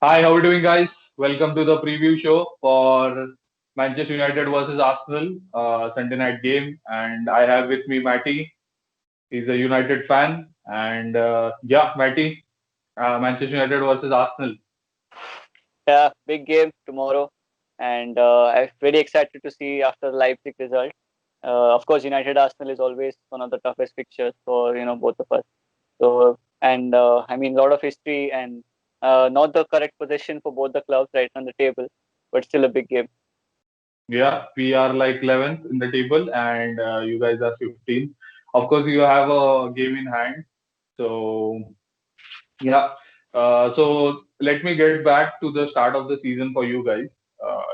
Hi, how are you doing, guys? Welcome to the preview show for Manchester United versus Arsenal Sunday night game. And I have with me Matty. He's a United fan. And yeah, Matty, Manchester United versus Arsenal. Yeah, big game tomorrow, and I'm very excited to see after the Leipzig result. Of course, United Arsenal is always one of the toughest fixtures for both of us. So, and I mean, a lot of history and not the correct position for both the clubs right on the table, but still a big game. Yeah, we are like 11th in the table, and you guys are 15th. Of course, you have a game in hand. So, yeah. So let me get back to the start of the season for you guys.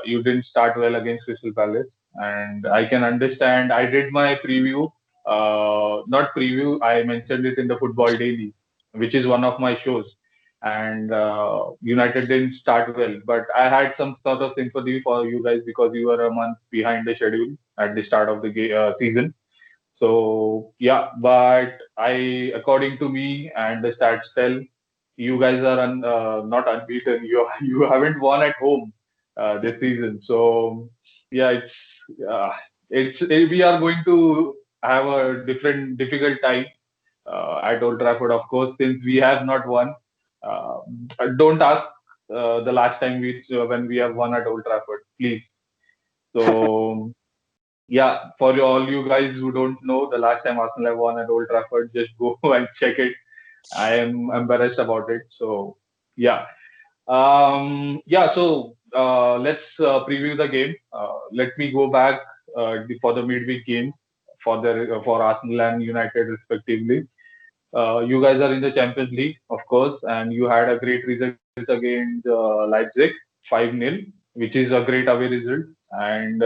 You didn't start well against Crystal Palace, and I can understand. I did my preview, not preview. I mentioned it in the Football Daily, which is one of my shows. And United didn't start well, but I had some sort of sympathy for you guys because you were a month behind the schedule at the start of the season. So yeah, but according to me and the stats tell, you guys are not unbeaten. You you haven't won at home this season. So yeah, uh, we are going to have a different difficult time at Old Trafford, of course, since we have not won. Uh, don't ask the last time when we have won at Old Trafford, please. So yeah, for all you guys who don't know, the last time Arsenal have won at Old Trafford, just go and check it. I am embarrassed about it. So yeah, yeah. So let's preview the game. Let me go back for the midweek game for Arsenal and United respectively. You guys are in the Champions League, of course, and you had a great result against Leipzig, 5-0, which is a great away result. And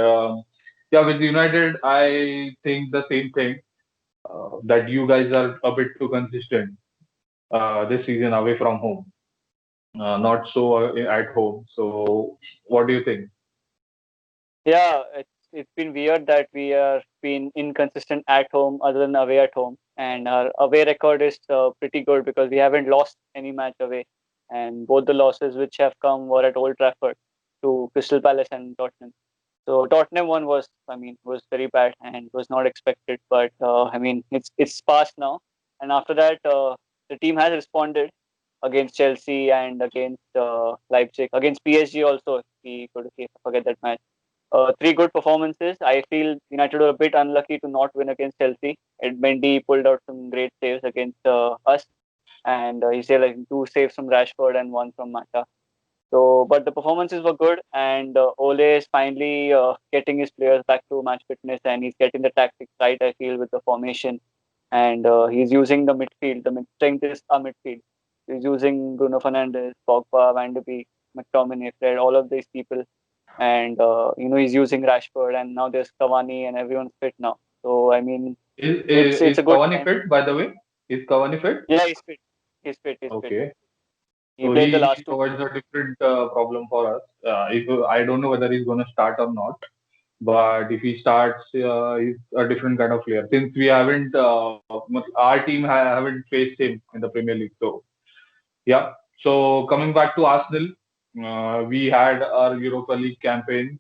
yeah, with United, I think the same thing that you guys are a bit too consistent this season away from home, not so at home. So, what do you think? Yeah, it's been weird that we are been inconsistent at home other than away at home, and our away record is pretty good because we haven't lost any match away, and both the losses which have come were at Old Trafford to Crystal Palace and Tottenham. So Tottenham one was, I mean, was very bad and was not expected, but I mean, it's past now, and after that, the team has responded against Chelsea and against Leipzig, against PSG also. If we could forget that match, three good performances. I feel United were a bit unlucky to not win against Chelsea. And Mendy pulled out some great saves against us, and he saved like two saves from Rashford and one from Mata. So, but the performances were good, and Ole is finally getting his players back to match fitness, and he's getting the tactics right. I feel with the formation, and he's using the midfield. The strength is a midfield. He's using Bruno Fernandes, Pogba, Van de Beek, McTominay, Fred, all of these people, and he's using Rashford, and now there's Cavani, and everyone's fit now. So I mean, it's Is a good Cavani time. fit, by the way? Is Cavani fit? Yeah, he's fit. He's fit. He's fit. Okay. He So played the he last two provides games. a different problem for us. If I don't know whether he's going to start or not, but if he starts, he's a different kind of player. Since we haven't, our team haven't faced him in the Premier League. So yeah. So coming back to Arsenal, we had our Europa League campaign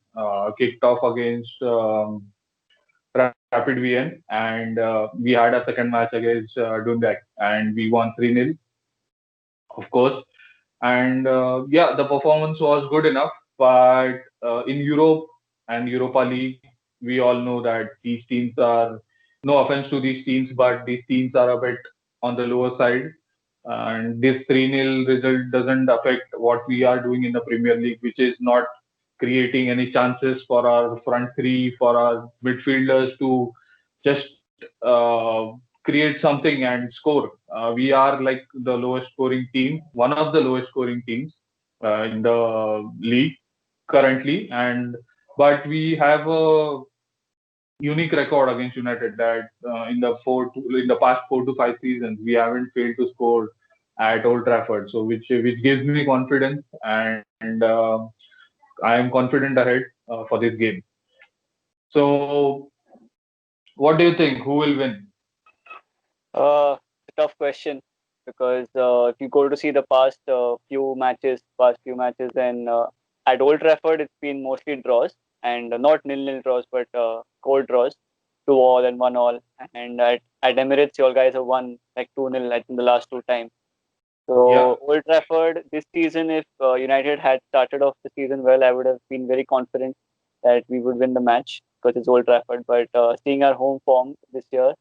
kicked off against Rapid Wien, and we had a second match against Dundalk, and we won 3-0, of course. And yeah, the performance was good enough, but in Europe and Europa League, we all know that these teams are, no offense to these teams, but these teams are a bit on the lower side. And this 3-0 result doesn't affect what we are doing in the Premier League, which is not creating any chances for our front three, for our midfielders to just create something and score. We are like the lowest scoring team, one of the lowest scoring teams in the league currently, and but we have a unique record against United that in the past 4 to 5 seasons we haven't failed to score at Old Trafford. So which gives me confidence, and I am confident ahead for this game. So what do you think? Who will win? A tough question. because if you go to see the past few matches, then at Old Trafford it's been mostly draws and not nil-nil draws, but cold draws, 2-2 and 1-1. And at Emirates, you all guys have won like 2-0 I think the last two times. Yeah, So Old Trafford this season, if United had started off the season well, I would have been very confident that we would win the match because it's Old Trafford. But seeing our home form this year,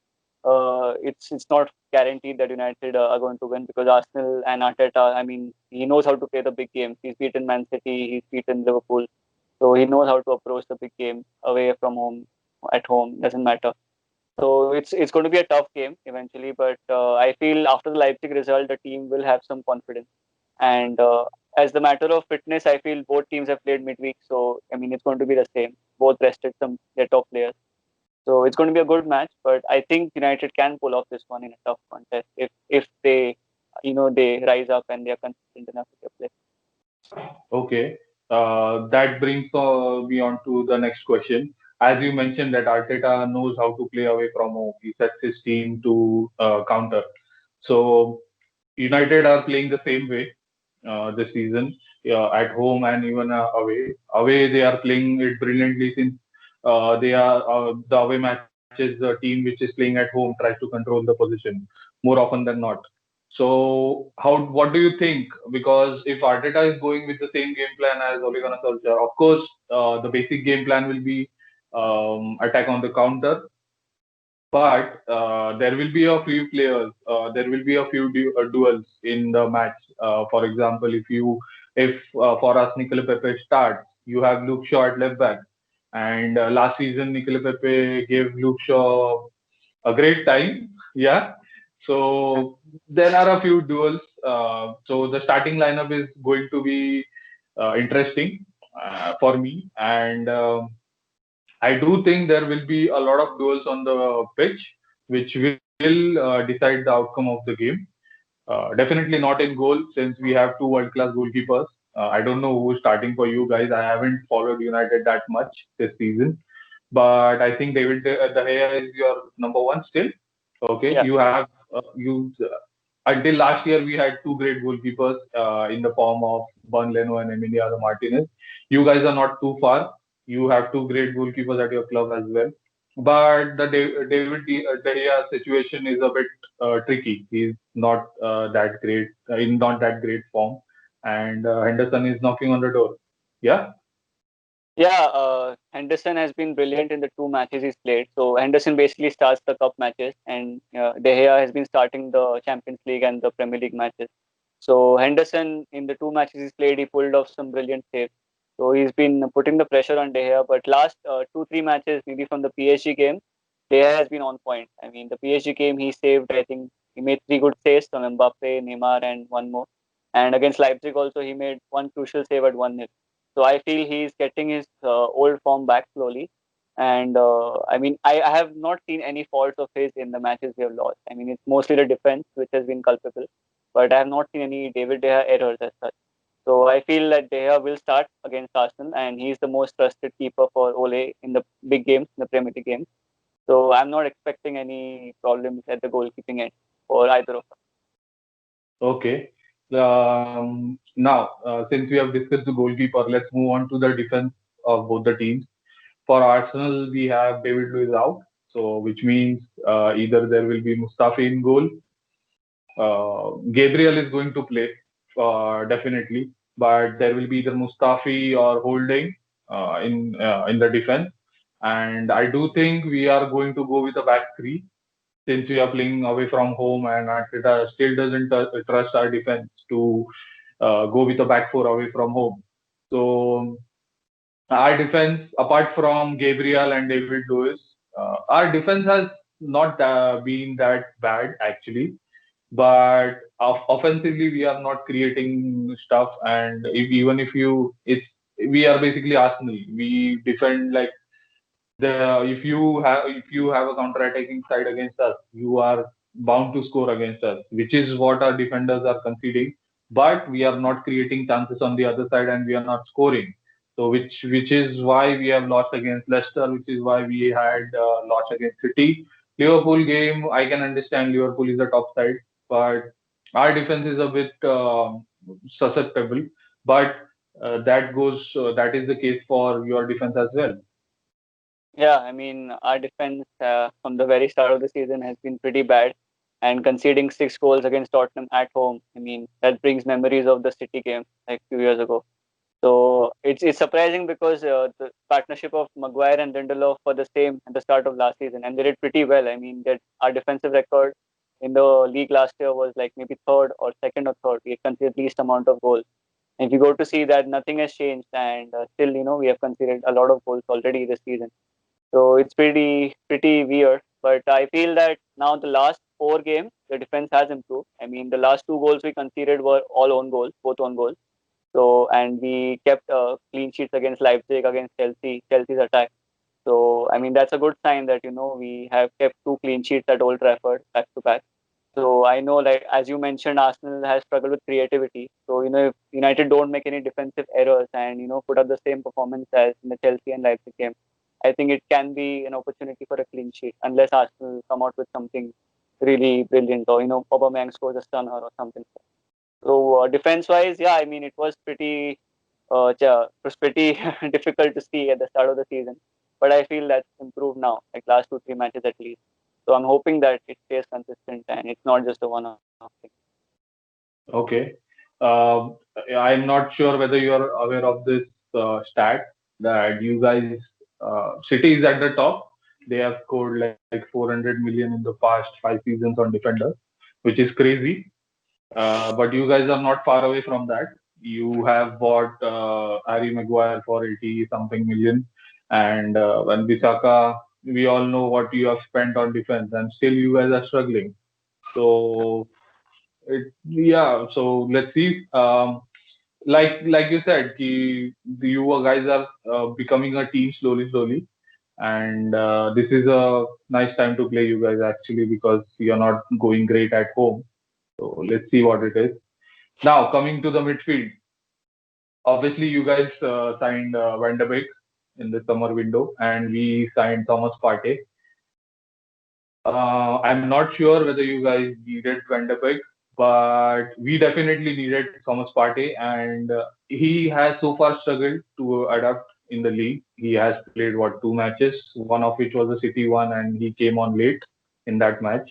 it's not guaranteed that United are going to win because Arsenal and Arteta, I mean, he knows how to play the big games. He's beaten Man City, he's beaten Liverpool, so he knows how to approach the big game away from home, at home, doesn't matter. So it's going to be a tough game eventually, but I feel after the Leipzig result, the team will have some confidence. And as the matter of fitness, I feel both teams have played midweek, so I mean it's going to be the same. Both rested some their top players, so it's going to be a good match. But I think United can pull off this one in a tough contest if they, they rise up and they are consistent enough with their play. okay. That brings me on to the next question. As you mentioned that Arteta knows how to play away from home. He sets his team to counter. So United are playing the same way this season, at home and even away. Away, they are playing it brilliantly since they are the away matches. The team which is playing at home tries to control the position more often than not. So, what do you think? Because if Arteta is going with the same game plan as Ole Gunnar Solskjaer, of course, the basic game plan will be attack on the counter, but there will be a few players. There will be a few duels in the match. For example, if for us Nicola Pepe starts, you have Luke Shaw at left back, and last season Nicola Pepe gave Luke Shaw a great time. Yeah. So there are a few duels. So the starting lineup is going to be interesting for me, and I do think there will be a lot of duels on the pitch, which will decide the outcome of the game. Definitely not in goal since we have two world-class goalkeepers. I don't know who's starting for you guys. I haven't followed United that much this season, but I think David De Gea is your number one still. Okay, Yeah, you have you until last year we had two great goalkeepers in the form of Bun Leno and Emiliano Martinez. You guys are not too far. You have two great goalkeepers at your club as well. But the David De Gea situation is a bit tricky. He's not that great in not that great form, and Henderson is knocking on the door. Yeah. yeah. Henderson has been brilliant in the two matches he's played. So Henderson basically starts the cup matches, and De Gea has been starting the Champions League and the Premier League matches. So Henderson in the two matches he's played, he pulled off some brilliant saves. So he's been putting the pressure on De Gea. But last 2 3 matches, maybe from the PSG game, De Gea has been on point. I mean, the PSG game he saved. I think he made 3 good saves from Mbappe, Neymar, and one more. And against Leipzig also, he made one crucial save at 1-0. So I feel he's getting his old form back slowly. And I mean, I have not seen any faults of his in the matches we have lost. I mean, it's mostly the defense which has been culpable, but I have not seen any David De Gea errors as such. So I feel that De Gea will start against Arsenal, and he's the most trusted keeper for Ole in the big games, in the Premier League games. So I'm not expecting any problems at the goalkeeping end for either of us. Okay. Now, since we have discussed the goalkeeper, let's move on to the defense of both the teams. For Arsenal, we have David Luiz out, so which means either there will be Mustafi in goal, Gabriel is going to play definitely, but there will be either Mustafi or Holding in the defense. And I do think we are going to go with a back three since we are playing away from home, and Arteta still doesn't trust our defense to go with a back four away from home. So our defense, apart from Gabriel and David Lewis, our defense has not been that bad actually, but offensively we are not creating stuff. And even if you, it's we are basically Arsenal. We defend like if you have a counter-attacking side against us, you are bound to score against us, which is what our defenders are conceding. But we are not creating chances on the other side, and we are not scoring. So which is why we have lost against Leicester, which is why we had lost against City. Liverpool game, I can understand Liverpool is a top side, but Our defense is a bit susceptible, but that is the case for your defense as well. Yeah, I mean, our defense from the very start of the season has been pretty bad, and conceding 6 goals against Tottenham at home, I mean, that brings memories of the City game like a few years ago. So it's surprising because the partnership of Maguire and Lindelof were the same at the start of last season, and they did pretty well. I mean, that our defensive record in the league last year was like maybe third or second or third. We had conceded least amount of goals. And if you go to see that, nothing has changed, and still, we have conceded a lot of goals already this season. So it's pretty weird. But I feel that now the last 4 games, the defense has improved. I mean, the last 2 goals we conceded were all own goals, both own goals. So, and we kept clean sheets against Leipzig, against Chelsea's attack. So, I mean, that's a good sign that, we have kept 2 clean sheets at Old Trafford back to back. So I know, like as you mentioned, Arsenal has struggled with creativity. So if United don't make any defensive errors and put up the same performance as in the Chelsea and Leipzig game, I think it can be an opportunity for a clean sheet unless Arsenal come out with something really brilliant or Aubameyang scores a stunner or something. So defense-wise, yeah, I mean it was pretty difficult to see at the start of the season, but I feel that's improved now, like last 2 3 matches at least. So I'm hoping that it stays consistent and it's not just a one-off thing. Okay. Um, I'm not sure whether you are aware of this stat that you guys, City is at the top. They have scored like 400 million in the past 5 seasons on defenders, which is crazy. But you guys are not far away from that. You have bought Harry Maguire for 80 something million, and when Bisaka, we all know what you have spent on defense, and still you guys are struggling. So yeah, so let's see. Like you said, you guys are becoming a team slowly, and this is a nice time to play you guys actually because you're not going great at home. So let's see what it is. Now coming to the midfield, obviously you guys signed Van de Beek in the summer window, and we signed Thomas Partey. I'm not sure whether you guys needed Van de Beek, but we definitely needed Thomas Partey, and he has so far struggled to adapt in the league. He has played what 2 matches, one of which was a City one, and he came on late in that match.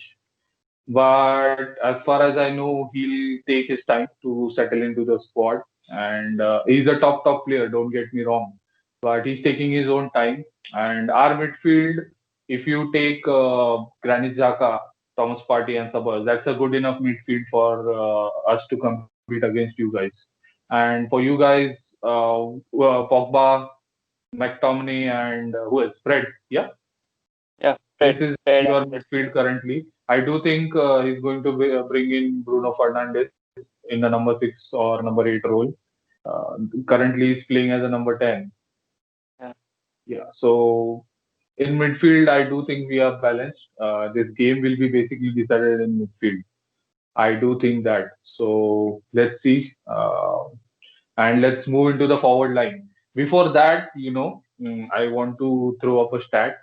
But as far as I know, he'll take his time to settle into the squad, and he's a top player. Don't get me wrong, but he's taking his own time. And our midfield, if you take Granit Xhaka, Thomas Partey, and Sabas, that's a good enough midfield for us to compete against you guys. And for you guys, Pogba, McTominay, and who is Fred? Yeah, Yeah, this Fred, is Fred your and this. midfield currently. I do think he's going to bring in Bruno Fernandes in the number 6 or number 8 role. Uh, Currently, he's playing as a number 10. Yeah, Yeah, so in midfield, I do think we are balanced. This game will be basically decided in midfield. I do think that. So let's see. And let's move into the forward line. Before that, I want to throw up a stat.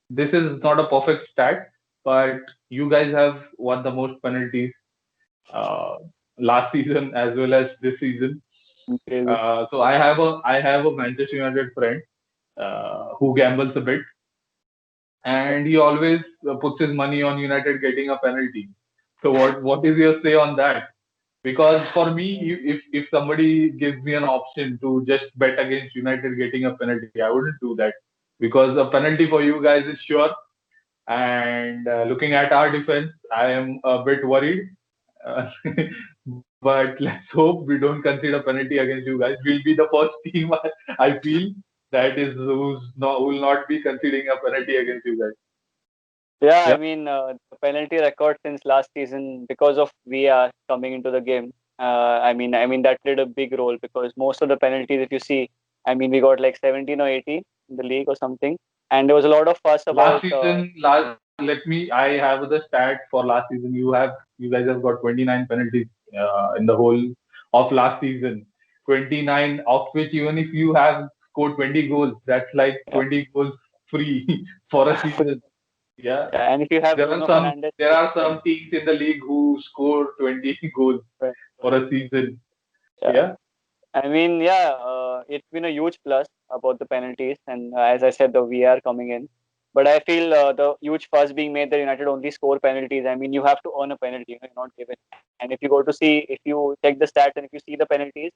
This is not a perfect stat, but you guys have won the most penalties uh, last season as well as this season. crazy. So I have a Manchester United friend who gambles a bit, Yeah. and he always puts his money on United getting a penalty. So what is your say on that? Because for me, if somebody gives me an option to just bet against United getting a penalty, I wouldn't do that because a penalty for you guys is sure. And looking at our defense, I am a bit worried. Uh, but let's hope we don't concede a penalty against you guys. We'll be the first team I feel that is who will not be conceding a penalty against you guys. Yeah, I Yeah. mean the penalty record since last season because of VR coming into the game. I mean that played a big role because most of the penalties, if you see, I mean we got like 17 or 18 in the league or something, and there was a lot of fuss Last about. season, let me. I have the stat for last season. You guys have got 29 penalties in the whole of last season. 29 of which even if you have scored 20 goals, that's like Yeah, 20 goals free for a season. Yeah. Yeah, and if you have Bruno Fernandes, There it's are some teams in the league who score 20 goals right. for a season. Yeah. Yeah. I mean, yeah, it's been a huge plus about the penalties, and as I said, the VR coming in. But I feel the huge fuss being made that United only score penalties. I mean, you have to earn a penalty, you're not given. And if you go to see, if you check the stats and if you see the penalties,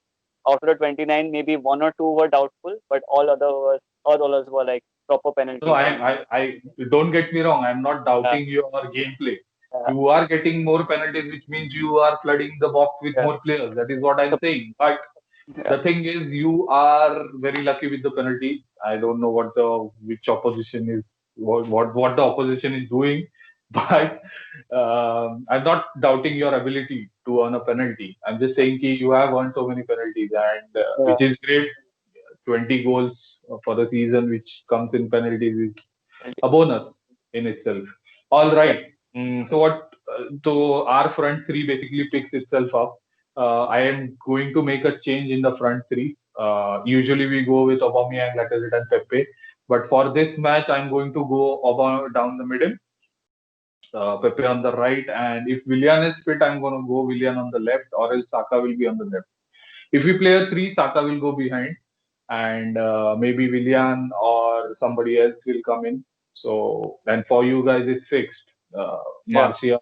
out of the 29, maybe one or two were doubtful, but all others were like proper No, penalties. And I don't get me wrong. I'm not uh, doubting your gameplay. uh, You are getting more penalties, which means you are flooding the box with yeah, more players. That is what so, I'm saying. But yeah, the thing is, you are very lucky with the penalty. I don't know which opposition is what the opposition is doing, but I'm not doubting your ability to earn a penalty. I'm just saying ki you have earned so many penalties, and yeah, which is great. 20 goals for the season, which comes in penalties, is a bonus in itself. All yeah, right. So our front three basically picks itself up. I am going to make a change in the front three. Usually we go with Aubameyang, Lacazette, and Pepe, but for this match I'm going to go Aubameyang down the middle, Pepe on the right, and if Willian is fit, I'm going to go Willian on the left, or else Saka will be on the left. If we play a three, Saka will go behind, and maybe Willian or somebody else will come in. So, and for you guys, it's fixed. yeah. Martial,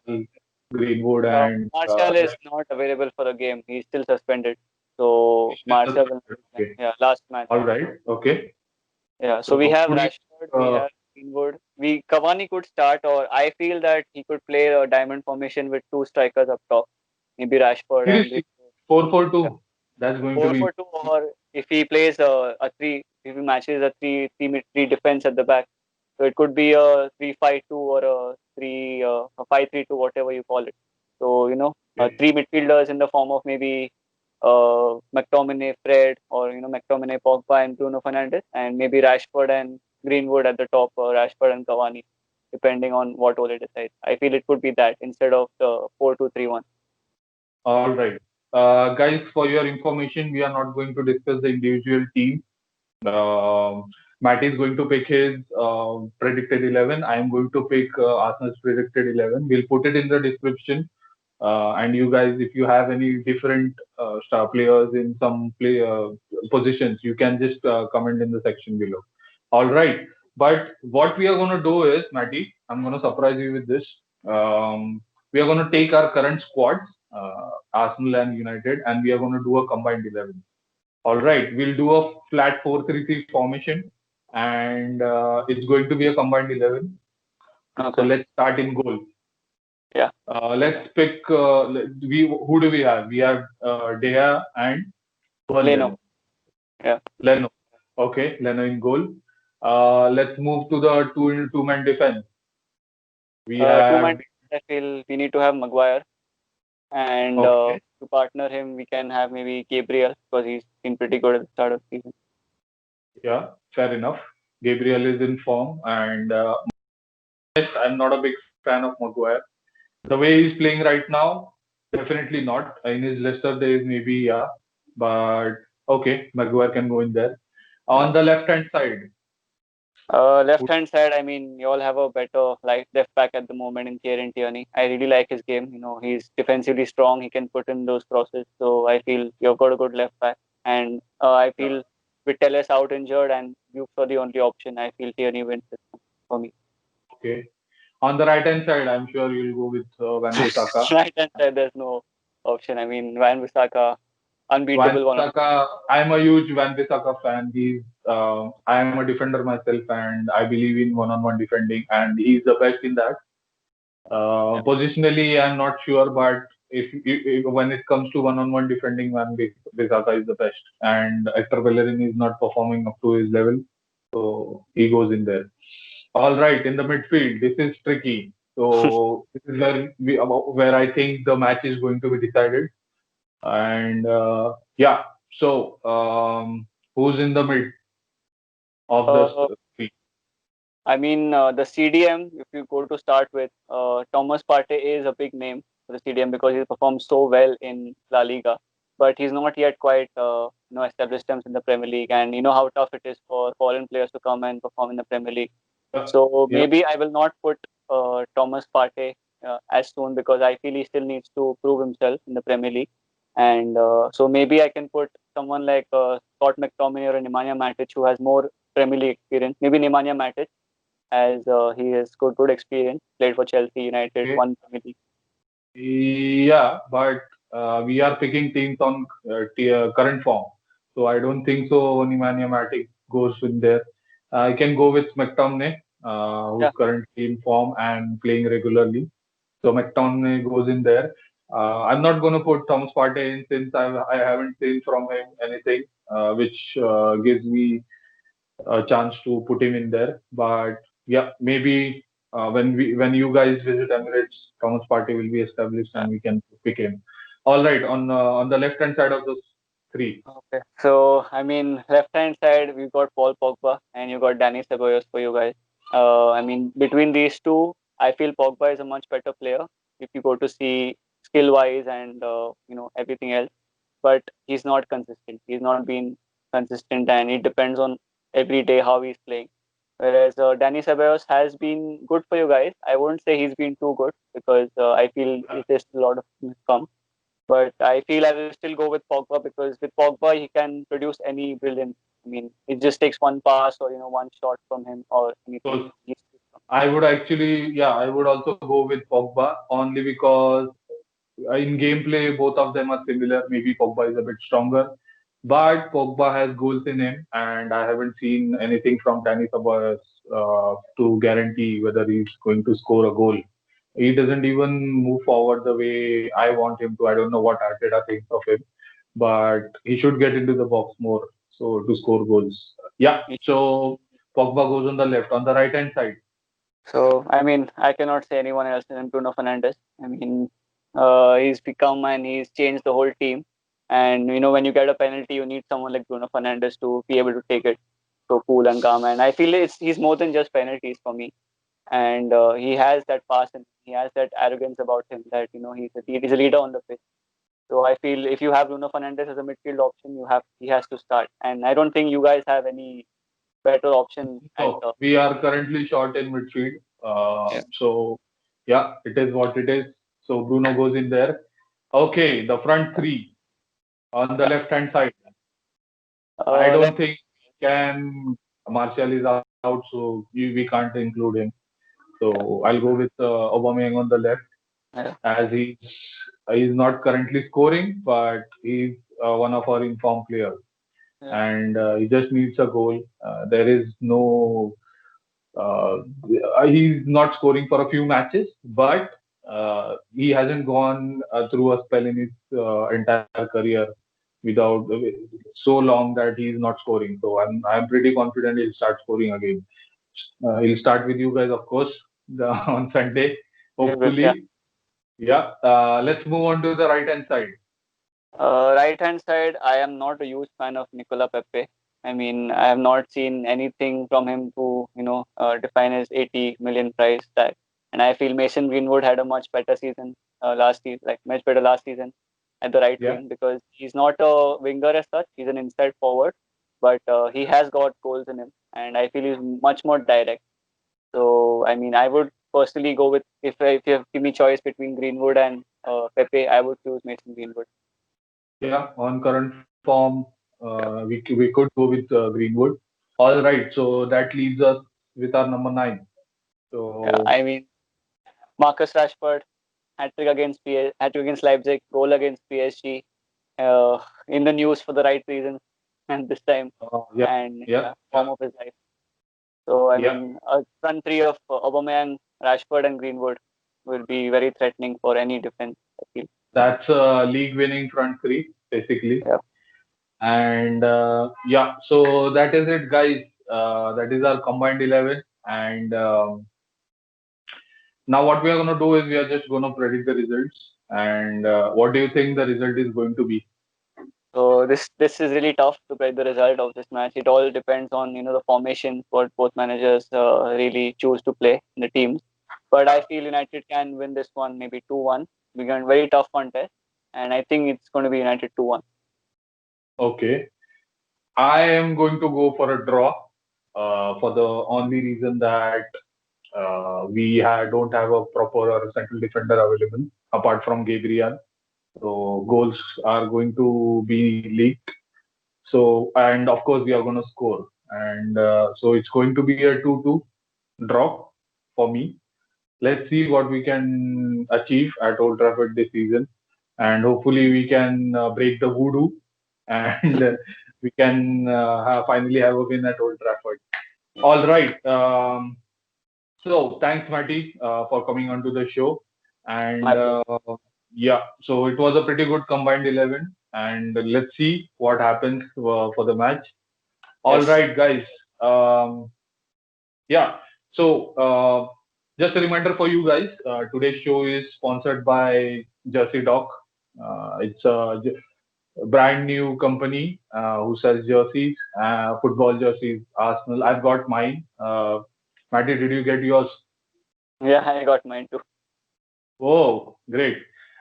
Greenwood, and Martial is not available for the game. He's still suspended. So Martial will not be playing. okay. Yeah, last match. All right. Okay. Yeah. So we So, have who do you, Rashford, we uh, have Greenwood. We Cavani could start, or I feel that he could play a diamond formation with two strikers up top. Maybe Rashford and seriously, Greenwood. Yeah. 4-4-2. That's going to Four be for two, or if he plays a three, if he matches a three defense at the back. So it could be a 3-5-2 or a 5-3-2, whatever you call it. So okay. three midfielders in the form of maybe McTominay, Fred, or McTominay, Pogba, and Bruno Fernandes, and maybe Rashford and Greenwood at the top, or Rashford and Cavani, depending on what Ole decides. I feel it could be that instead of the 4-2-3-1. All right. Guys, for your information, we are not going to discuss the individual team. Matt is going to pick his predicted 11. I am going to pick Arsenal's predicted 11. We'll put it in the description. And you guys, if you have any different star players in some positions, you can just comment in the section below. All right. But what we are going to do is, Matty, I'm going to surprise you with this. We are going to take our current squads, Arsenal and United, and we are going to do a combined 11. All right, we'll do a flat 4-3-3 formation, and it's going to be a combined 11. So Okay. let's start in goal. Yeah. Let's pick. We who do we have? We have Dea and Leno. Leno. Yeah. Leno. Okay, Leno in goal. Let's move to the two-man defense. We Two-man have defense, I feel we need to have Maguire, and okay, to partner him, we can have maybe Gabriel because he's been pretty good at the start of the season. yeah, fair enough. Gabriel is in form, and yes, I'm not a big fan of Maguire. The way he's playing right now, definitely not. In his lesser days, maybe yeah, but okay, Maguire can go in there. Yeah. On the left hand side, Left hand side, I mean, you all have a better left back at the moment in Kieran Tierney. I really like his game. He's defensively strong. He can put in those crosses. So I feel you've got a good left back. And I yeah, feel with Telles out injured and Dukes are the only option, I feel Tierney wins this one for me. okay. On the right hand side, I'm sure you'll go with Van Bissaka. Right hand side, there's no option. I mean, Van Bissaka, Van unbeatable one of Bissaka, I'm a huge Van Bissaka fan. I am a defender myself, and I believe in one-on-one defending, and he's the best in that. yeah. Positionally, I'm not sure, but if when it comes to one-on-one defending, Bissaka is the best, and Hector Bellerin is not performing up to his level, so he goes in there. All right, in the midfield, this is tricky. So this is where I think the match is going to be decided. And yeah, so who's in the mid of the Uh, three? I mean, the CDM, if you go to start with, Thomas Partey is a big name for the CDM because he performed so well in La Liga. But he's not yet quite, established himself in the Premier League. And you know how tough it is for foreign players to come and perform in the Premier League. Yeah, So yeah, maybe I will not put Thomas Partey as soon because I feel he still needs to prove himself in the Premier League. And so maybe I can put someone like Scott McTominay or Nemanja Matic who has more Premier League experience. Maybe Nemanja Matic as he has good experience, played for Chelsea, United, Okay. won Premier League. Yeah, but we are picking teams on current form. So I don't think so Nemanja Matic goes in there. I can go with McTominay, who's Yeah, currently in form and playing regularly. So McTominay goes in there. I'm not going to put Thomas Partey in since I haven't seen from him anything which gives me a chance to put him in there. But yeah, maybe when you guys visit Emirates, Thomas Partey will be established yeah. and we can pick him. All right, on the left hand side of those three. Okay. So I mean, left hand side we've got Paul Pogba and you got Danny Ceballos for you guys. I mean, between these two, I feel Pogba is a much better player if you go to see skill wise and everything else. But he's not consistent. He's not been consistent, and it depends on every day how he's playing. Whereas Danny Ceballos has been good for you guys. I won't say he's been too good because I feel there's a lot of things come. But I feel I will still go with Pogba because with Pogba he can produce any brilliance. I mean, it just takes one pass or one shot from him or anything. So I would actually, yeah, I would also go with Pogba only because in gameplay, both of them are similar. Maybe Pogba is a bit stronger, but Pogba has goals in him, and I haven't seen anything from Danny Ceballos to guarantee whether he's going to score a goal. He doesn't even move forward the way I want him to. I don't know what Arteta thinks of him, but he should get into the box more so to score goals. Yeah, so Pogba goes on the left. On the right hand side, So I mean, I cannot say anyone else than Bruno Fernandes. I mean, he's become and he's changed the whole team. And when you get a penalty, you need someone like Bruno Fernandes to be able to take it so cool and calm. And I feel he's more than just penalties for me. And he has that pass and he has that arrogance about him that he's a leader on the pitch. So I feel if you have Bruno Fernandes as a midfield option, he has to start. And I don't think you guys have any better option at. so we are currently short in midfield. Yeah. So yeah, it is what it is. So Bruno goes in there. Okay, the front three on the Yeah. left hand side. I Uh, don't let, think can Martial is out, so we can't include him. yeah, So I'll go with Aubameyang on the left yeah, as he's not currently scoring, but he's one of our informed players, yeah, and he just needs a goal. There is no Uh, he's not scoring for a few matches, but he hasn't gone through a spell in his entire career without so long that he's not scoring. So I'm pretty confident he'll start scoring again. He'll start with you guys, of course, on Sunday, yeah. hopefully. Yeah. Let's move on to the right hand side. Right hand side, I am not a huge fan of Nicola Pepe. I mean, I have not seen anything from him to define his 80 million price tag. And I feel Mason Greenwood had a much better season last season, like much better last season at the right Yeah. wing because he's not a winger as such. He's an inside forward, but he has got goals in him, and I feel he's much more direct. So I mean, I would personally go with if you have give me choice between Greenwood and Pepe, I would choose Mason Greenwood. Yeah. On current form, we could go with Greenwood. All right. So that leaves us with our number nine. Yeah, So I mean Marcus Rashford hat trick against Leipzig, goal against PSG, in the news for the right reasons, and this time, yeah, and yeah, yeah, yeah, form of his life. So I yeah. mean, a front three of Aubameyang, Rashford, and Greenwood will be very threatening for any defense. I feel. That's a league-winning front three, basically. Yeah. And yeah, so that is it, guys. That is our combined 11. And now what we are going to do is we are just going to predict the results. And what do you think the result is going to be? So this is really tough to predict the result of this match. It all depends on the formation what both managers really choose to play in the teams. But I feel United can win this one maybe 2-1. We got a very tough contest, and I think it's going to be United 2-1. Okay. I am going to go for a draw for the only reason that Don't have a proper or central defender available apart from Gabriel. So goals are going to be leaked. So and of course we are going to score, and so it's going to be a 2-2 draw for me. Let's see what we can achieve at Old Trafford this season, and hopefully we can break the voodoo and we can finally have a win at Old Trafford. All right. So thanks, Matty, for coming onto the show. And My pleasure. yeah, so it was a pretty good combined 11. And let's see what happens for the match. All Yes. right, guys. Um, yeah. So just a reminder for you guys. Today's show is sponsored by Jersey Doc. It's a brand new company who sells jerseys, football jerseys, Arsenal. I've got mine. Matty, did you get yours? Yeah, I got mine too. Oh, great.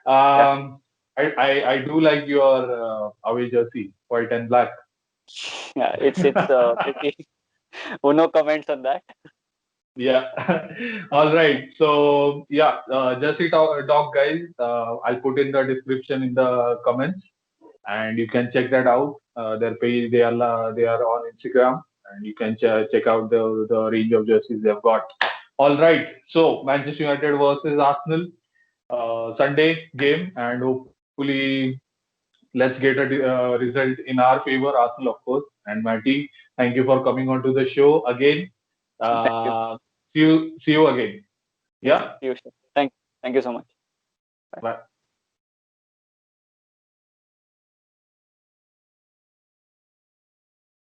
Yeah. I do like your away jersey, white and black. Yeah, it's pretty. No comments on that. Yeah. All right. So yeah, jersey dog guys. I'll put in the description in the comments, and you can check that out. Their page, they are on Instagram, and you can check out the range of jerseys they've got. All right. So Manchester United versus Arsenal. Sunday game, and hopefully let's get a result in our favor, Arsenal, of course. And Matty, thank you for coming onto the show again. Thank you. See you again. Yes. Yeah, You. Thank you so much. bye.